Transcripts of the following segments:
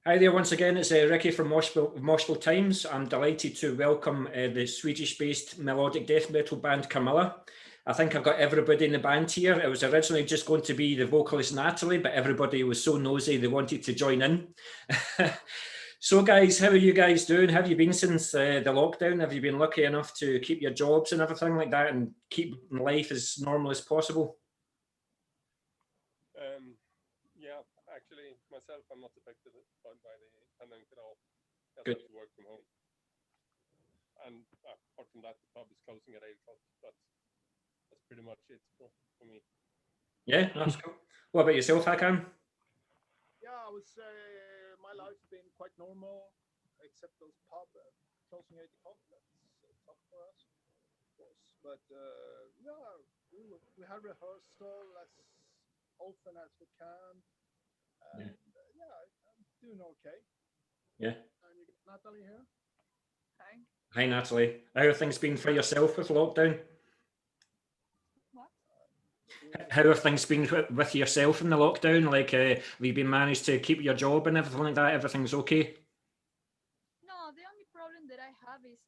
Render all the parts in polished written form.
Hi there once again, it's Ricky from Moshville Times. I'm delighted to welcome the Swedish-based melodic death metal band Carmilla. I think I've got everybody in the band here. It was originally just going to be the vocalist Nathalie, but everybody was so nosy they wanted to join in. So guys, how are you guys doing? How have you been since the lockdown? Have you been lucky enough to keep your jobs and everything like that and keep life as normal as possible? Yeah, actually, myself, I'm not affected by the pandemic at all. I Good. have to work from home. And apart from that, the pub is closing at 8 o'clock, but that's pretty much it for me. Yeah, that's cool. What about yourself, Hakan? Yeah, I would say my life's been quite normal, except those pub closing 8 o'clock. That's tough for us, of course. But yeah, we have rehearsal as often as we can. And yeah, I'm doing okay. Yeah. And you got Nathalie here. Hi. Hi, Nathalie. How have things been for yourself with lockdown? What? How have things been with yourself in the lockdown? Like, have you been managed to keep your job and everything like that? Everything's okay? No, the only problem that I have is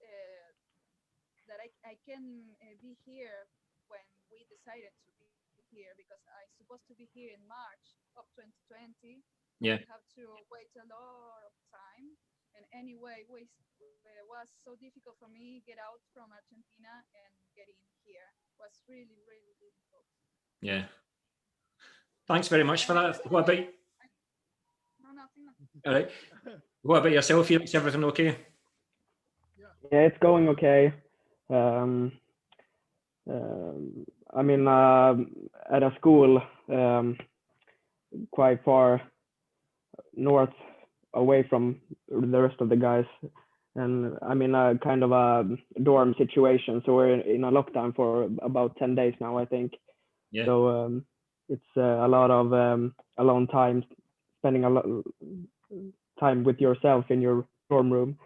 that I can be here when we decided to be here, because I'm supposed to be here in March of 2020. Yeah. We have to wait a lot of time. And anyway, it was so difficult for me get out from Argentina and get in here. It was really, really difficult. Yeah. Thanks very much for that. What about? No, nothing. All right. What about yourself, Felix? Everything okay? Yeah, it's going okay. I mean, at a school quite far north away from the rest of the guys. And I'm in a kind of a dorm situation. So we're in a lockdown for about 10 days now, I think. Yeah. So it's a lot of alone time, spending a lot time with yourself in your dorm room.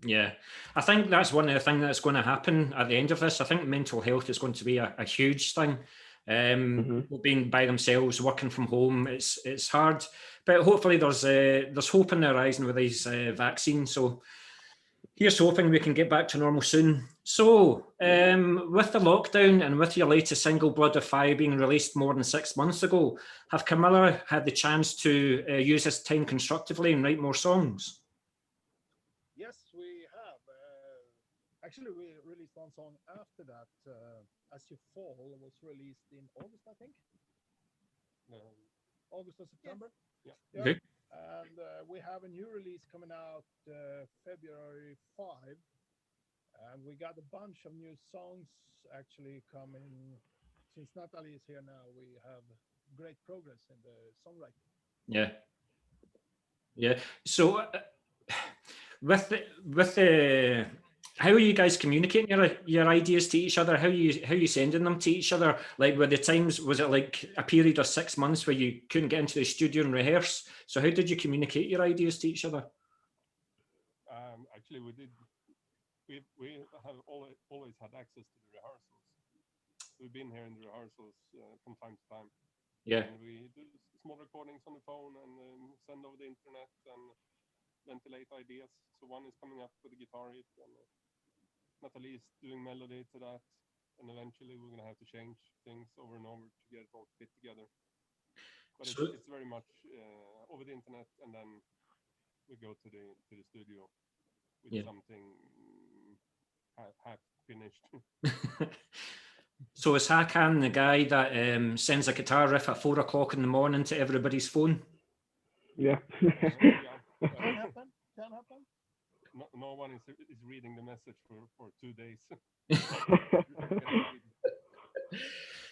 Yeah, I think that's one of the things that's going to happen at the end of this. I think mental health is going to be a huge thing. Being by themselves, working from home, it's hard, but hopefully there's hope on the horizon with these vaccines. So here's hoping we can get back to normal soon. So with the lockdown and with your latest single, Blood of Fire, being released more than 6 months ago, have Carmilla had the chance to use this time constructively and write more songs? Yes, we have. Actually, we released one song after that. As You Fall was released in August, I think. August or September. Yeah. Okay. And we have a new release coming out February 5. And we got a bunch of new songs actually coming. Since Nathalie is here now, we have great progress in the songwriting. Yeah. Yeah. So with the how are you guys communicating your ideas to each other? How you sending them to each other? Like, were the times, was it like a period of 6 months where you couldn't get into the studio and rehearse? So how did you communicate your ideas to each other? Actually, we did. We have always had access to the rehearsals. We've been here in the rehearsals from time to time. Yeah. And we do small recordings on the phone and send over the internet and ventilate ideas. So one is coming up with a guitar hit, and Nathalie is doing melody to that, and eventually we're gonna have to change things over and over to get it all fit together. But it's very much over the internet, and then we go to the studio with something half finished. So is Hakan the guy that sends a guitar riff at 4 o'clock in the morning to everybody's phone? Yeah. Can happen. No one is reading the message for 2 days.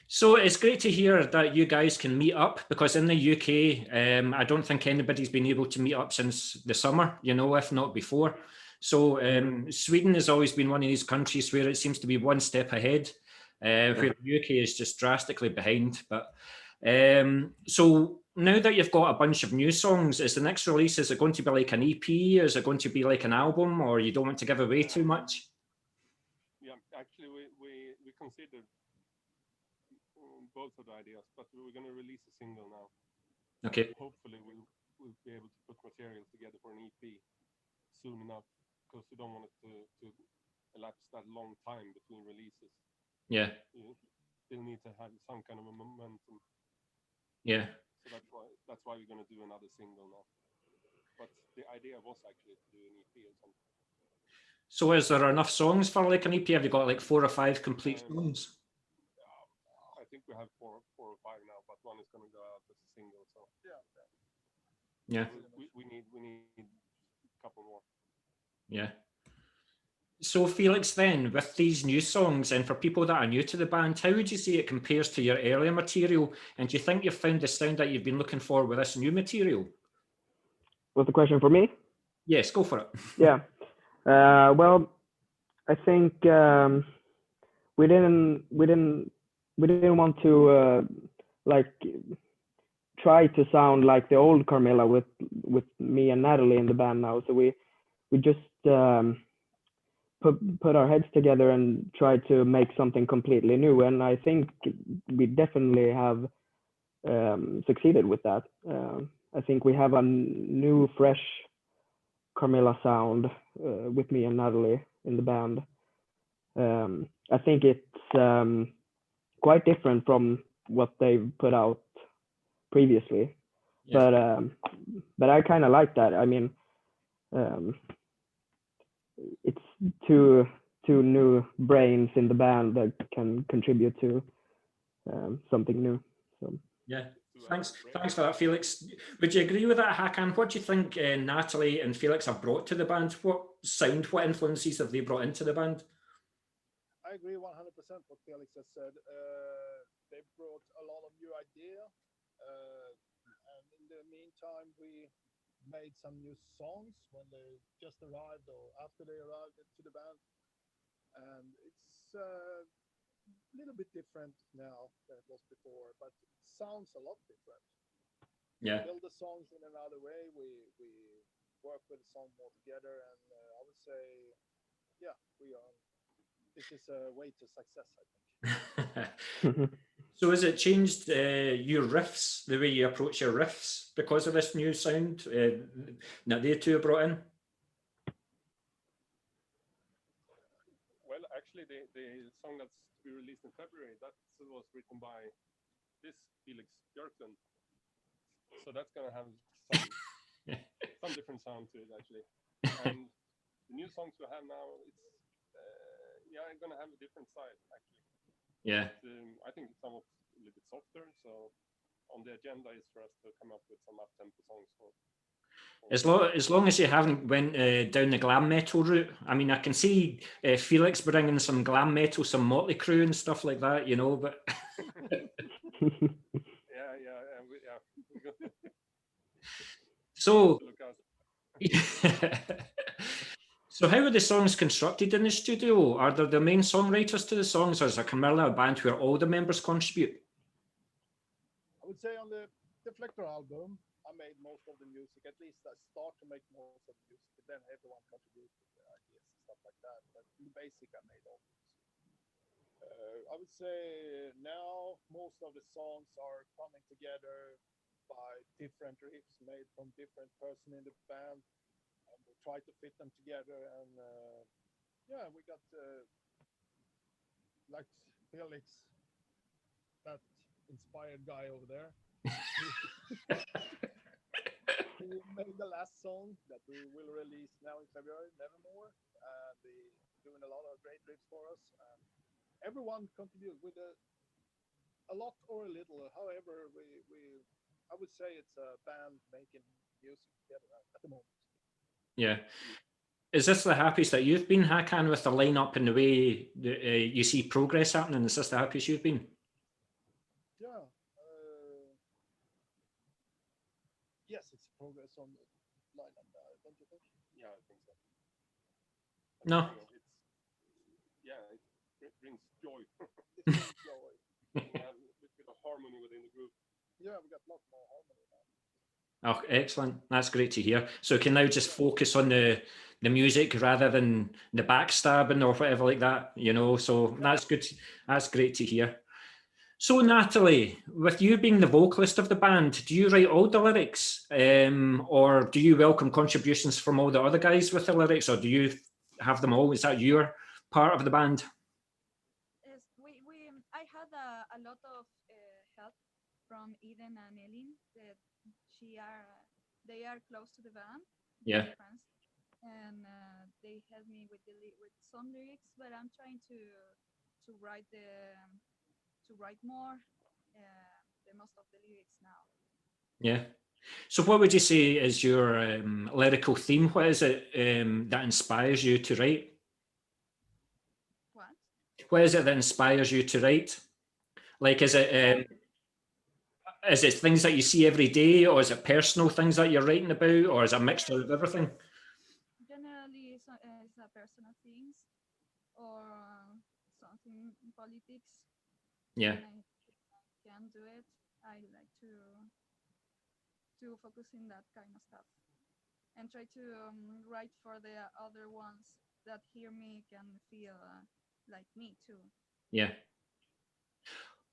So it's great to hear that you guys can meet up, because in the UK, I don't think anybody's been able to meet up since the summer, if not before. So Sweden has always been one of these countries where it seems to be one step ahead, where the UK is just drastically behind. But so now that you've got a bunch of new songs, is the next release, is it going to be like an EP? Is it going to be like an album, or you don't want to give away too much? Yeah, actually, we considered both of the ideas, but we're going to release a single now. Okay. Hopefully we'll be able to put material together for an EP soon enough, because we don't want it to elapse that long time between releases. Yeah. You still need to have some kind of a momentum. Yeah. So that's why we're going to do another single now. But the idea was actually to do an EP or something. So is there enough songs for like an EP? Have you got like 4 or 5 complete songs? I think we have four or five now, but one is going to go out as a single. So Yeah. We need a couple more. Yeah. So Felix, then, with these new songs, and for people that are new to the band, how would you say it compares to your earlier material? And do you think you've found the sound that you've been looking for with this new material? What's the question for me? Yes, go for it. Yeah. Well, I think we didn't want to like try to sound like the old Carmilla with me and Nathalie in the band now. So we just put our heads together and try to make something completely new. And I think we definitely have succeeded with that. I think we have a new, fresh Carmilla sound with me and Nathalie in the band. I think it's quite different from what they've put out previously. Yes. But I kind of like that. I mean, it's two new brains in the band that can contribute to something new. So yeah, thanks for that, Felix. Would you agree with that, Hakan? What do you think Nathalie and Felix have brought to the band? What sound, what influences have they brought into the band? I agree 100% what Felix has said. They brought a lot of new ideas, and in the meantime, we made some new songs when they just arrived or after they arrived into the band, and it's a little bit different now than it was before, but it sounds a lot different. Yeah. We build the songs in another way. We work with the song more together, and I would say, yeah, we are. This is a way to success, I think. So has it changed your riffs, the way you approach your riffs because of this new sound that they two brought in? Well, actually, the song that's to be released in February, that was written by this Felix Björklund. So that's going to have some different sound to it, actually. And the new songs we have now, it's I'm going to have a different side, actually. Yeah. I think it's somewhat a little bit softer. So on the agenda is for us to come up with some up-tempo songs. As long as you haven't went down the glam metal route. I mean, I can see Felix bringing some glam metal, some Motley Crue and stuff like that, you know, but... yeah. So... So how are the songs constructed in the studio? Are there the main songwriters to the songs, or is it Carmilla a band where all the members contribute? I would say on the Deflector album, I made most of the music. At least I start to make most of the music, but then everyone contributes with their ideas and stuff like that. But in the basic, I made all the music. I would say now most of the songs are coming together by different riffs made from different person in the band. And we try to fit them together, and we got like Felix, that inspired guy over there. He made the last song that we will release now in February, Nevermore. They're doing a lot of great riffs for us. Everyone contributes with a lot or a little. However, I would say it's a band making music together at the moment. Yeah. Is this the happiest that you've been, Hakan, with the lineup and the way you see progress happening? Is this the happiest you've been? Yeah. Yes, it's progress on the lineup, don't you think? Yeah, I think so. No. It brings joy. It brings joy. We have a bit of harmony within the group. Yeah, we got a lot more harmony now. Oh, excellent. That's great to hear. So we can now just focus on the music rather than the backstabbing or whatever like that, you know, so that's good. That's great to hear. So Nathalie, with you being the vocalist of the band, do you write all the lyrics, or do you welcome contributions from all the other guys with the lyrics, or do you have them all? Is that your part of the band? Yes, I had a lot of help from Eden and Ellen. That they are close to the band. Yeah. Friends, and they help me with some lyrics. But I'm trying to write more the most of the lyrics now. Yeah. So what would you say is your lyrical theme? What is it that inspires you to write? What is it that inspires you to write? Like, is it things that you see every day, or is it personal things that you're writing about, or is it a mixture of everything? Generally, it's a personal things or something in politics. Yeah. When I can do it, I like to focus in that kind of stuff and try to write for the other ones that hear me can feel like me too. Yeah.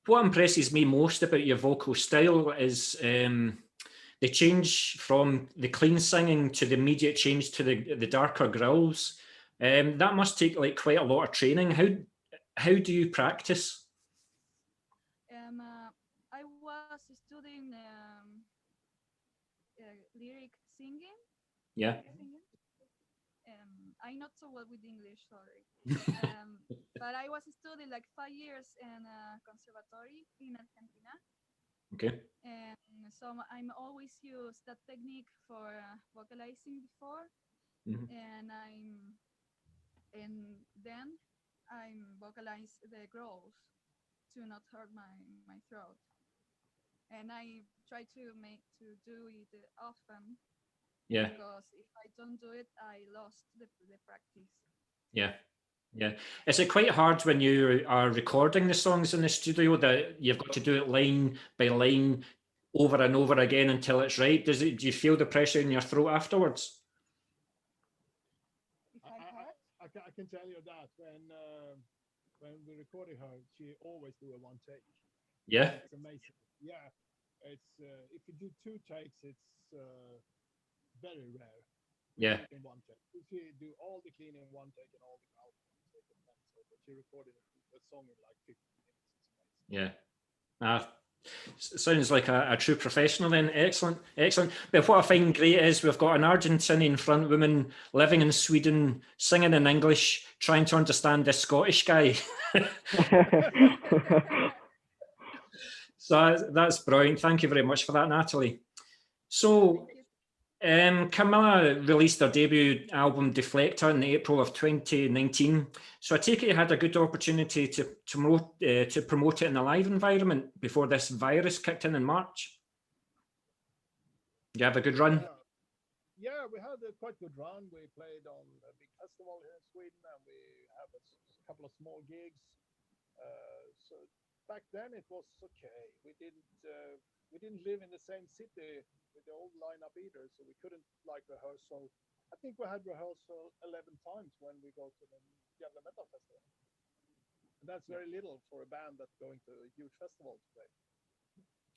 What impresses me most about your vocal style is the change from the clean singing to the immediate change to the darker growls. That must take like quite a lot of training. How do you practice? I was studying lyric singing. Yeah. I'm not so well with English, sorry. But I was studying like 5 years in a conservatory in Argentina. Okay. And so I'm always used that technique for vocalizing before. Mm-hmm. And then I vocalize the growls to not hurt my throat. And I try to do it often. Yeah. Because if I don't do it, I lost the practice. Yeah. Yeah. Is it quite hard when you are recording the songs in the studio that you've got to do it line by line over and over again until it's right? Do you feel the pressure in your throat afterwards? I can tell you that when we recorded her, she always do a one take. Yeah. It's amazing. Yeah. It's if you do 2 takes, it's very rare. Yeah. In one take. If you do all the cleaning in one take and all the crowd in one take, but she recorded a song in like 15 minutes. It's amazing. Yeah. Sounds like a true professional then. Excellent, excellent. But what I find great is we've got an Argentinian front woman living in Sweden, singing in English, trying to understand this Scottish guy. So that's brilliant. Thank you very much for that, Nathalie. So Carmilla released their debut album Deflector in April of 2019. So I take it you had a good opportunity to promote it in a live environment before this virus kicked in March. Did you have a good run? Yeah, we had a quite good run. We played on a big festival here in Sweden, and we have a couple of small gigs. So back then it was okay. We didn't live in the same city with the old lineup either, so we couldn't like rehearsal. I think we had rehearsal 11 times when we go to the Gävle Metal Festival. And that's very little for a band that's going to a huge festival to play.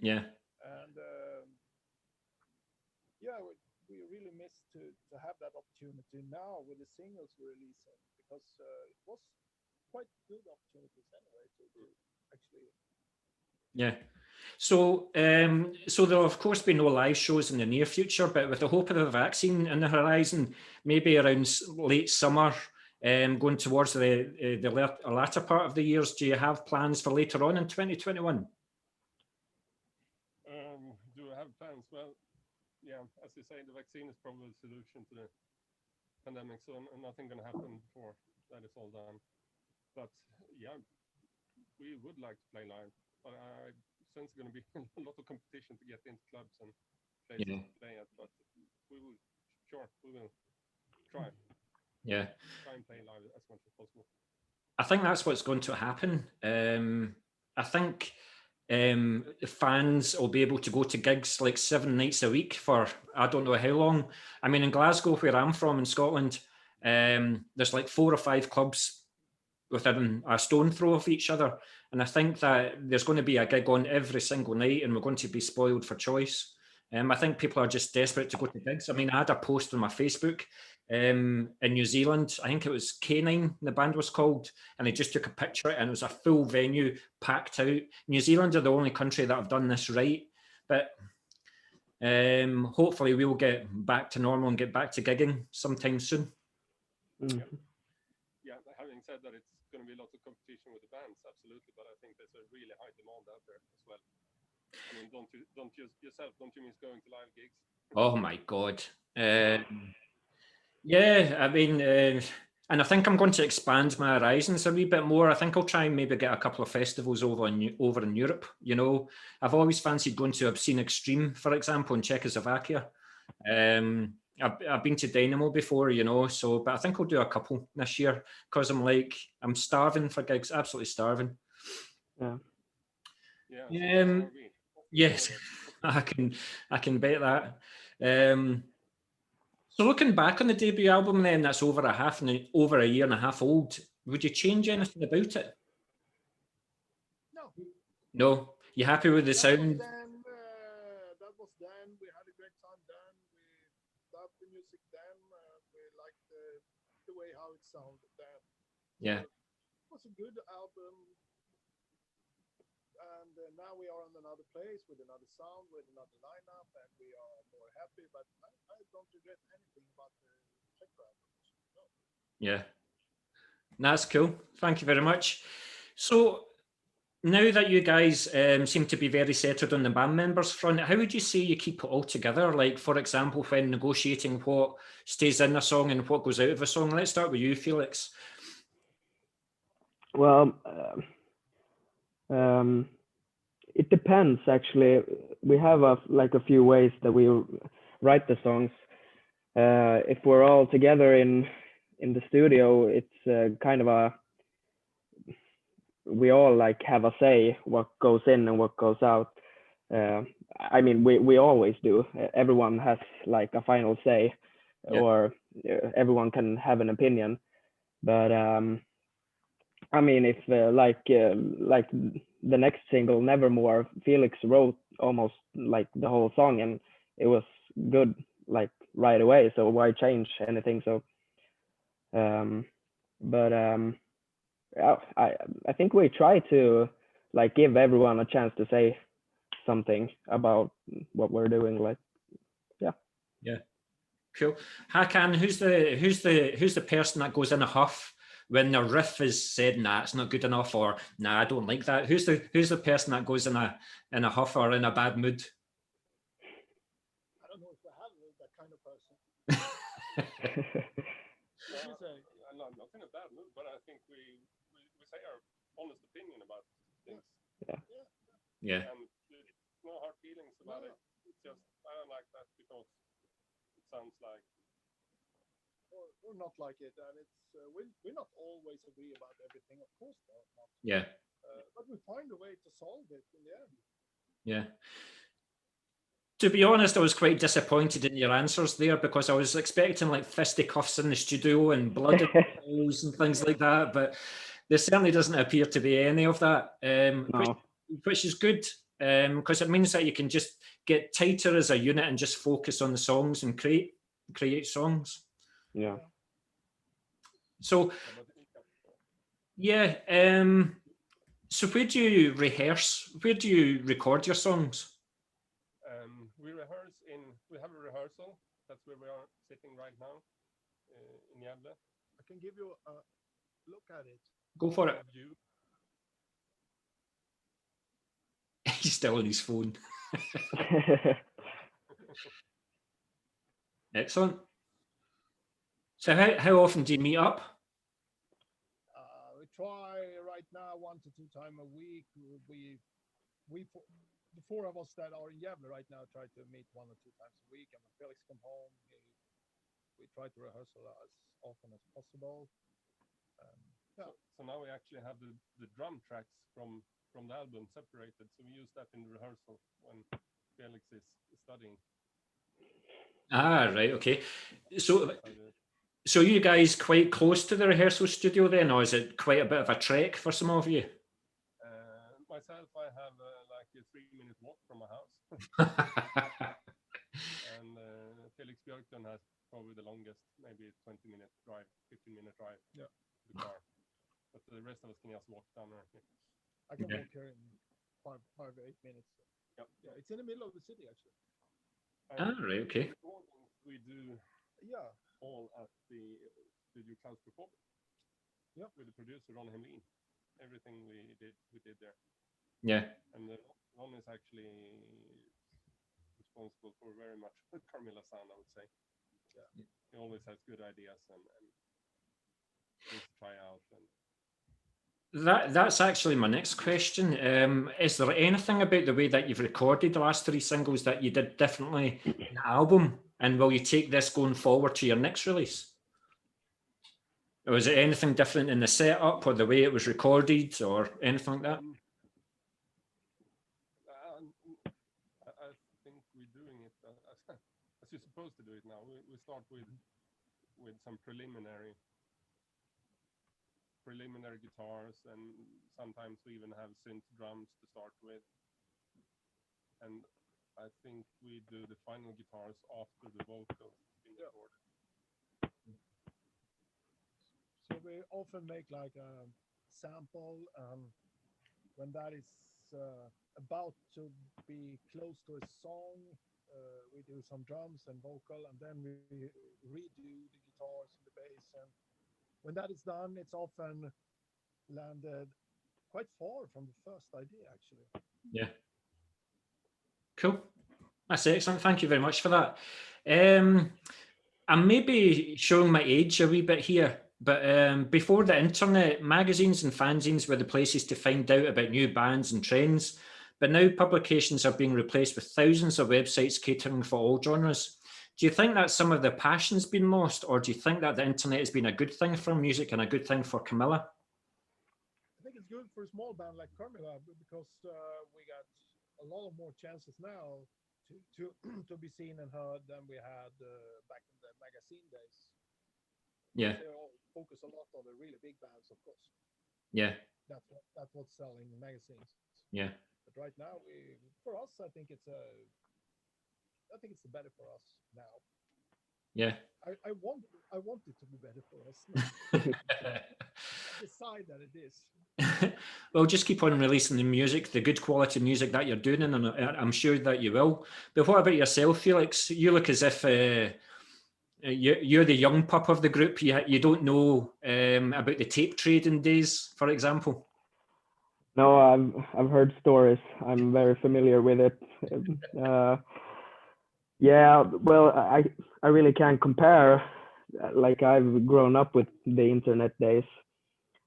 Yeah. And yeah, we really miss to have that opportunity now with the singles we're releasing, because it was quite good opportunities anyway to do actually. Yeah. So there'll of course be no live shows in the near future, but with the hope of a vaccine in the horizon, maybe around late summer, going towards the latter part of the years, do you have plans for later on in 2021? Do I have plans? Well, yeah, as you say, the vaccine is probably the solution to the pandemic, so nothing going to happen before that is all done. But yeah, we would like to play live, but I sense it's going to be a lot of competition to get into clubs and places to play at. But we will try. Yeah. Try and play live as much as possible. I think that's what's going to happen. I think fans will be able to go to gigs like 7 nights a week for I don't know how long. I mean, in Glasgow, where I'm from in Scotland, there's like 4 or 5 clubs within a stone throw of each other. And I think that there's going to be a gig on every single night, and we're going to be spoiled for choice. I think people are just desperate to go to gigs. I mean, I had a post on my Facebook in New Zealand. I think it was K9, the band was called, and they just took a picture, and it was a full venue, packed out. New Zealand are the only country that have done this right, but hopefully we will get back to normal and get back to gigging sometime soon. Yeah, having said that, it's going to be lots of competition with the bands, absolutely, but I think there's a really high demand out there as well. I mean, don't you miss going to live gigs? Oh my God. Yeah, I mean, and I think I'm going to expand my horizons a wee bit more. I think I'll try and maybe get a couple of festivals over in Europe. You know, I've always fancied going to Obscene Extreme, for example, in Czechoslovakia. I've been to Dynamo before, you know, so, but I think I'll do a couple this year because I'm starving for gigs, absolutely starving. Yes, I can bet that. So looking back on the debut album, then that's over a year and a half old. Would you change anything about it? No. No. You happy with the sound? That was then. We had a great time then. We loved the music then. We liked the way how it sounded then. Yeah. It was a good album. And now we are on another place with another sound, with another lineup, and we are more happy. But I don't regret anything about the Czech albums. No. Yeah. That's cool. Thank you very much. So now that you guys seem to be very settled on the band members front, how would you say you keep it all together? Like, for example, when negotiating what stays in a song and what goes out of a song. Let's start with you, Felix. Well, it depends, actually. We have a few ways that we write the songs. If we're all together in the studio, it's kind of we all like have a say what goes in and what goes out. I mean, we always do. Everyone has like a final say, or everyone can have an opinion. But I mean, if like the next single, Nevermore, Felix wrote almost like the whole song, and it was good like right away. So why change anything? So, but I think we try to like give everyone a chance to say something about what we're doing. Like, yeah, cool. Hakan, who's the person that goes in a huff when the riff is said, nah, it's not good enough, or nah, I don't like that? Who's the person that goes in a huff or in a bad mood? I don't know if I have that kind of person. I'm not in a bad mood, but I think we say our honest opinion about things. Yeah. And there's no hard feelings about it. It's just, I don't like that because it sounds like, or not like it, and it's we not always agree about everything, of course not. Yeah. But we find a way to solve it in the end. Yeah. To be honest, I was quite disappointed in your answers there because I was expecting like fisticuffs in the studio and blood and balls and things like that, but there certainly doesn't appear to be any of that, no. which is good because it means that you can just get tighter as a unit and just focus on the songs and create songs. Yeah. So, yeah. So where do you rehearse? Where do you record your songs? We have a rehearsal. That's where we are sitting right now in Gävle. I can give you a look at it. Go for it. He's still on his phone. Excellent. So how often do you meet up? We try right now 1 to 2 times a week. The 4 of us that are in Gävle right now try to meet 1 or 2 times a week, and when Felix come home, we try to rehearsal as often as possible. So now we actually have the drum tracks from the album separated, so we use that in the rehearsal when Felix is studying. Ah, right, okay. So So you guys quite close to the rehearsal studio then, or is it quite a bit of a trek for some of you? Myself, I have like a 3-minute walk from my house. And Felix Björkton has probably the longest, maybe 20-minute drive, 15-minute drive to the car. But the rest of us can just walk down there. I can walk here in 5 or 8 minutes. Yep. Yeah, it's in the middle of the city actually. Right, okay. We do all at the studio Klaus Performance. Yeah, with the producer Ron Hemlin. Everything we did there. Yeah. And Ron is actually responsible for very much Carmilla sound, I would say. Yeah. He always has good ideas and things to try out. And that's actually my next question. Is there anything about the way that you've recorded the last 3 singles that you did differently in the album? And will you take this going forward to your next release? Or is it anything different in the setup or the way it was recorded or anything like that? I think we're doing it as you're supposed to do it now. We start with some preliminary guitars, and sometimes we even have synth drums to start with. And I think we do the final guitars after the vocals being recorded. So we often make like a sample, when that is about to be close to a song, we do some drums and vocal, and then we redo the guitars and the bass. And when that is done, it's often landed quite far from the first idea, actually. Yeah. Cool. That's excellent. Thank you very much for that. I'm maybe showing my age a wee bit here, but before the internet, magazines and fanzines were the places to find out about new bands and trends. But now publications are being replaced with thousands of websites catering for all genres. Do you think that some of the passion's been lost, or do you think that the internet has been a good thing for music and a good thing for Carmilla? I think it's good for a small band like Carmilla because we got a lot of more chances now to be seen and heard than we had back in the magazine days. Yeah. They all focus a lot on the really big bands, of course. Yeah. That's what's selling magazines. Yeah. But right now, for us, I think it's better for us now. Yeah. I want it to be better for us now. I decide that it is. Well, just keep on releasing the music, the good quality music that you're doing, and I'm sure that you will. But what about yourself, Felix? You look as if you're the young pup of the group. You don't know about the tape trading days, for example. No, I've heard stories. I'm very familiar with it. Yeah, well, I really can't compare. Like, I've grown up with the internet days.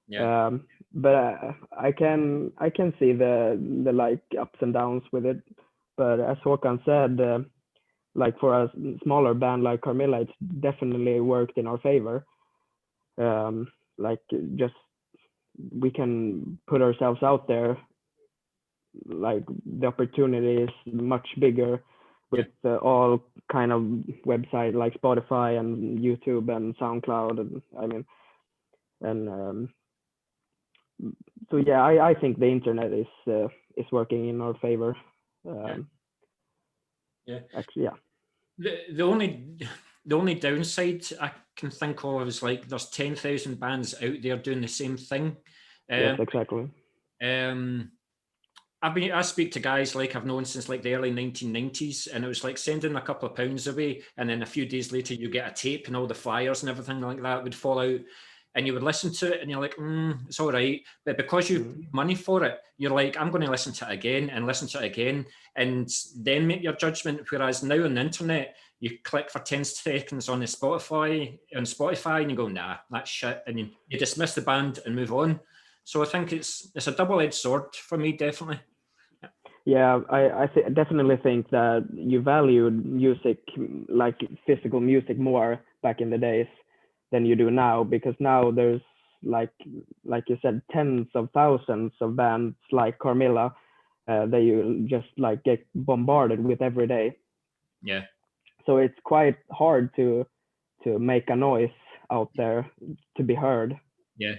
Yeah. But I can see the like ups and downs with it. But as Håkan said, like for a smaller band like Carmilla, it's definitely worked in our favor. Like, just we can put ourselves out there. Like, the opportunity is much bigger with all kind of websites like Spotify and YouTube and SoundCloud, and I mean, and so yeah, I think the internet is working in our favor. Actually, yeah. The only downside I can think of is like there's 10,000 bands out there doing the same thing. Yes, exactly. I speak to guys like I've known since like the early 1990s, and it was like sending a couple of pounds away, and then a few days later you get a tape and all the flyers and everything like that would fall out, and you would listen to it and you're like, it's all right. But because you paid money for it, you're like, I'm going to listen to it again and listen to it again and then make your judgment. Whereas now on the internet, you click for 10 seconds on Spotify and you go, nah, that's shit. And you dismiss the band and move on. So I think it's a double-edged sword for me, definitely. Yeah, I definitely think that you valued music, like physical music, more back in the days than you do now, because now there's like you said, tens of thousands of bands like Carmilla that you just like get bombarded with every day. Yeah. So it's quite hard to make a noise out there to be heard. Yeah.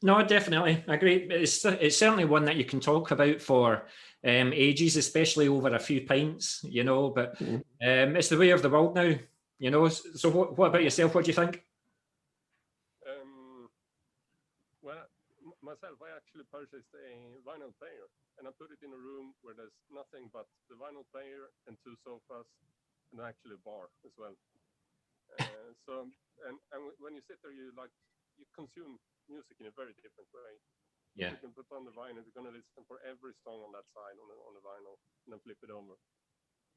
No, definitely, I agree. It's certainly one that you can talk about for ages, especially over a few pints, you know. But it's the way of the world now, you know. So, what about yourself? What do you think? Well, myself, I actually purchased a vinyl player, and I put it in a room where there's nothing but the vinyl player and 2 sofas, and actually a bar as well. So, and when you sit there, you consume music in a very different way. Yeah. You can put on the vinyl, you're going to listen for every song on that side on the vinyl, and then flip it over.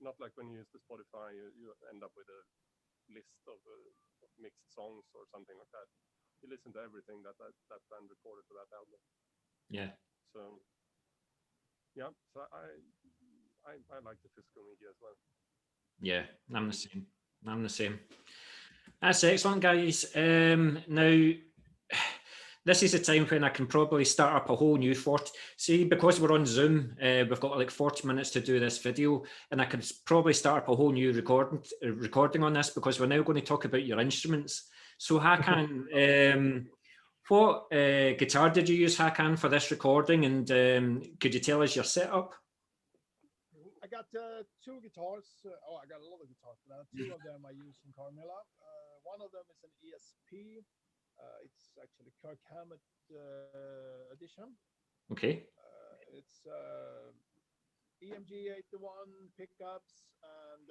Not like when you use the Spotify, you end up with a list of mixed songs or something like that. You listen to everything that band recorded for that album. Yeah. So, yeah. So I like the physical media as well. Yeah, I'm the same. That's excellent, guys. Now, this is a time when I can probably start up a whole new 40. See, because we're on Zoom, we've got like 40 minutes to do this video, and I could probably start up a whole new recording on this, because we're now going to talk about your instruments. So, Hakan, what guitar did you use, Hakan, for this recording? And could you tell us your setup? I got 2 guitars. I got a lot of guitars, but 2 of them I use in Carmilla. One of them is an ESP. It's actually Kirk Hammett edition. Okay. It's EMG 81 pickups, and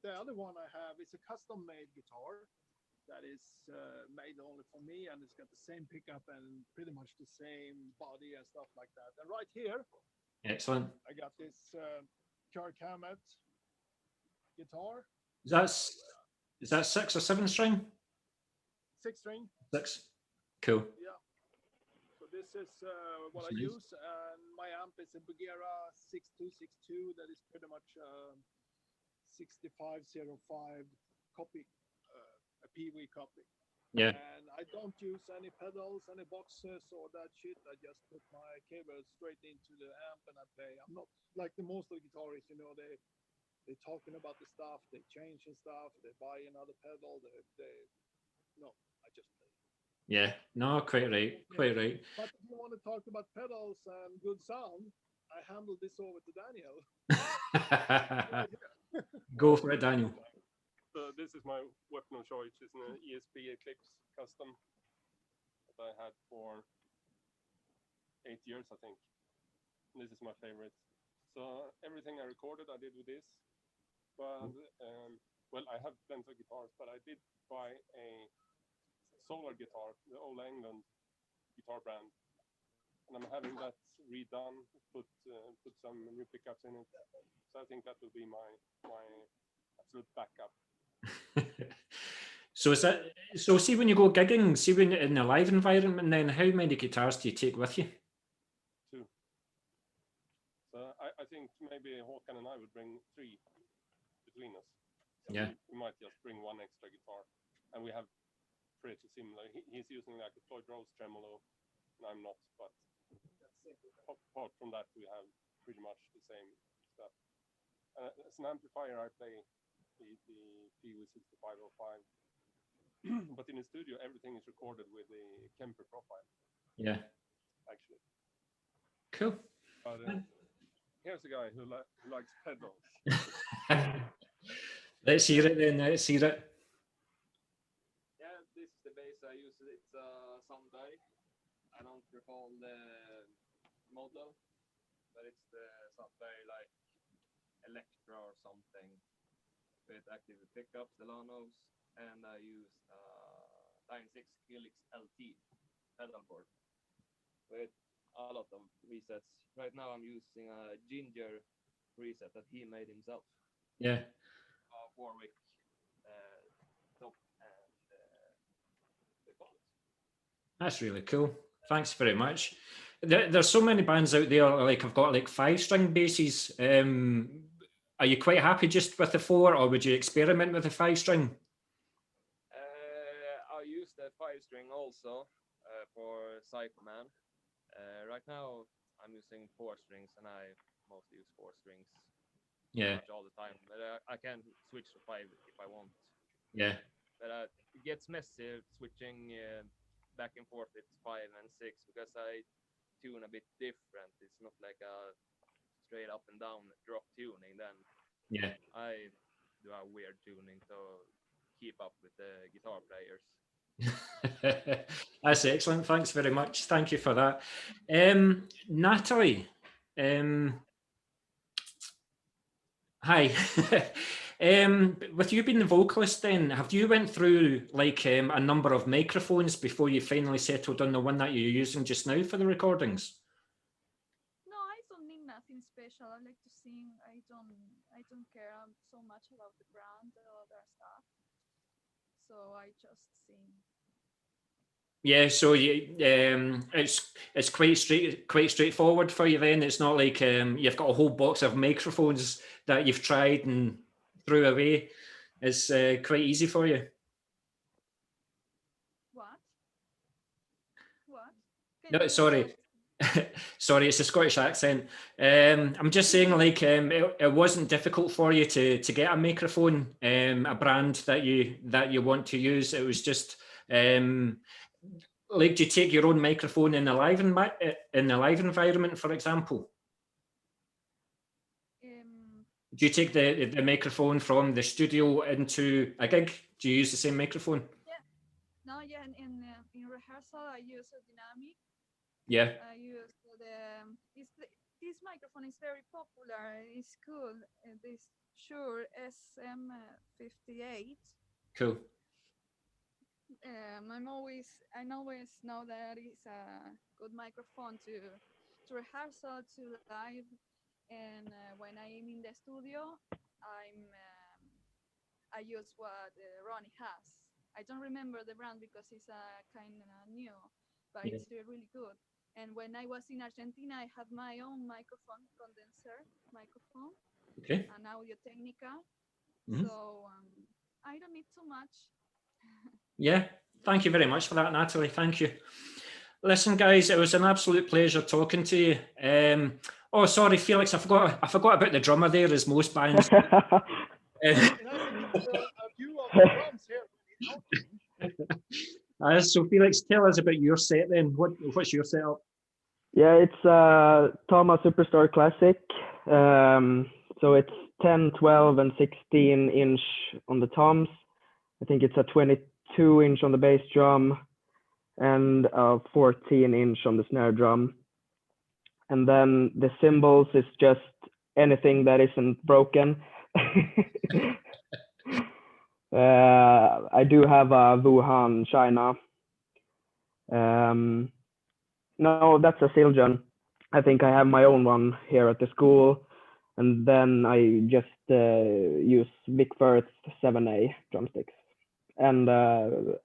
the other one I have is a custom-made guitar that is made only for me, and it's got the same pickup and pretty much the same body and stuff like that. And right here, excellent. I got this Kirk Hammett guitar. Is that 6 or 7 string? 6 string. 6. Cool. Yeah. So this is what That's I nice. use, and my amp is a Bugera 6262 that is pretty much 6505 copy, a Pee-wee copy. Yeah. And I don't use any pedals, any boxes or that shit. I just put my cable straight into the amp and I play. I'm not like the most of the guitarists, you know, they're talking about the stuff, they change and stuff, they buy another pedal, no, I just play. Yeah, no, quite right, quite right. But if you want to talk about pedals and good sound, I handle this over to Daniel. Go for it, Daniel. So this is my weapon of choice. It's an ESP Eclipse custom that I had for 8 years, I think. This is my favorite. So everything I recorded, I did with this. But well, I have plenty of guitars, but I did buy a solar guitar, the Old England guitar brand, and I'm having that redone. Put some new pickups in it. So I think that will be my absolute backup. So is that so? See, when you go gigging, see when in a live environment, then how many guitars do you take with you? 2. So I think maybe Håkan and I would bring 3 between us. So Yeah. we might just bring 1 extra guitar, and we have pretty similar. He's using like a Floyd Rose tremolo, and I'm not. But apart from that, we have pretty much the same stuff. As an amplifier, I play the Pee-wee 6505. But in the studio, everything is recorded with the Kemper profile. Yeah. Actually. Cool. But here's a guy who likes pedals. Let's hear it then. Let's hear it. Yeah, this is the bass I use. It's Sunday. I don't recall the model, but it's the Sunday like Electra or something with active pickups, Delanos, and I use 96 Helix LT pedal board with a lot of resets. Right now I'm using a Ginger preset that he made himself. Yeah. Warwick top and the colors. That's really cool. Thanks very much. There's so many bands out there. Like I've got like 5-string basses. Are you quite happy just with the 4, or would you experiment with the 5-string? I use the 5-string also for Psycho Man. Right now I'm using 4 strings, and I mostly use 4 strings. Yeah. All the time, but I can switch to 5 if I want. Yeah. but it gets messy switching back and forth with 5 and 6 because I tune a bit different. It's not like a straight up and down drop tuning. Then Yeah. I do a weird tuning to keep up with the guitar players. That's excellent. Thanks very much. Thank you for that. Nathalie, hi. With you being the vocalist then, have you went through like a number of microphones before you finally settled on the one that you're using just now for the recordings? No, I don't need nothing special. I like to sing. I don't care so much about the brand or other stuff. So I just sing. Yeah, so you, it's quite straightforward for you then. It's not like you've got a whole box of microphones that you've tried and threw away. It's quite easy for you. What? No, sorry. Sorry, it's a Scottish accent. I'm just saying, like, it wasn't difficult for you to get a microphone, a brand that you want to use. It was just like, do you take your own microphone in the live environment, for example? Do you take the microphone from the studio into a gig? Do you use the same microphone? Yeah. No, yeah. In rehearsal, I use a dynamic. Yeah. I use this microphone is very popular. It's cool. This Shure SM58. Cool. I always know that it's a good microphone to rehearsal, to live, and when I'm in the studio, I use what Ronnie has. I don't remember the brand because it's kind of new, but Yeah. it's really good. And when I was in Argentina, I had my own microphone, condenser microphone, Okay. an Audio Technica. Mhm. So I don't need too much. Yeah, thank you very much for that, Nathalie. Thank you. Listen, guys, it was an absolute pleasure talking to you. Oh, sorry, Felix, I forgot about the drummer there, as most bands. And I think it's a view of the drums here. So, Felix, tell us about your set then. What's your setup? Yeah, it's Tama Superstar Classic. So it's 10, 12, and 16 inch on the toms. I think it's a 22 inch on the bass drum and a 14 inch on the snare drum. And then the cymbals is just anything that isn't broken. I do have a Wuhan China. No, that's a Siljan. I think I have my own one here at the school. And then I just use Vic Firth 7A drumsticks and a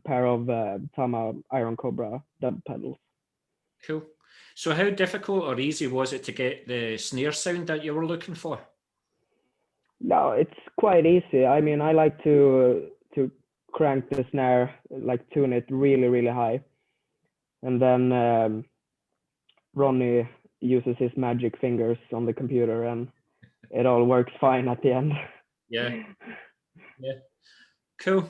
pair of Tama Iron Cobra dub pedals. Cool. So how difficult or easy was it to get the snare sound that you were looking for? No, it's quite easy. I mean, I like to crank the snare, like tune it really, really high. And then Ronnie uses his magic fingers on the computer and it all works fine at the end. Yeah. Yeah. Cool.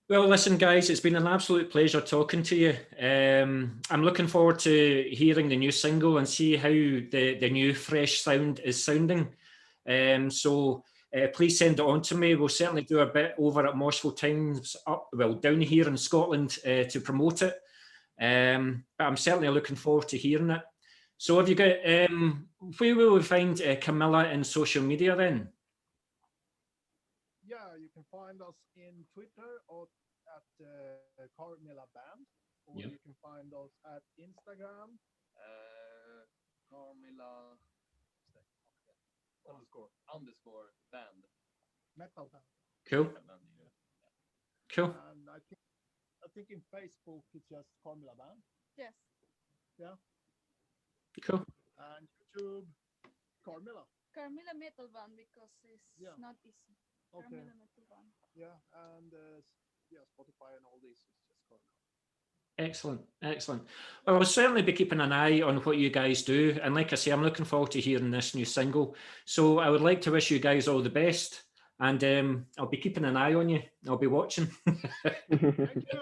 Well, listen, guys, it's been an absolute pleasure talking to you. I'm looking forward to hearing the new single and see how the new fresh sound is sounding. So please send it on to me. We'll certainly do a bit over at Moshville Times down here in Scotland to promote it. But I'm certainly looking forward to hearing it. So have you got, where will we find Carmilla in social media then? Yeah, you can find us in Twitter or at Carmilla Band, or Yeah. you can find us at Instagram. Carmilla underscore band. Metal Band. Cool. Cool. And I think in Facebook it's just Carmilla Band. Yes. Yeah. Cool. And YouTube, Carmilla. Carmilla Metal Band because it's not easy. Okay. Carmilla Metal Band. Yeah, and Spotify and all this is just Carmilla. Excellent, excellent. Well, I'll certainly be keeping an eye on what you guys do. And like I say, I'm looking forward to hearing this new single. So I would like to wish you guys all the best. and I'll be keeping an eye on you. I'll be watching. Thank you.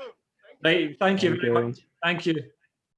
Right, thank you Thank very you. much. Thank you.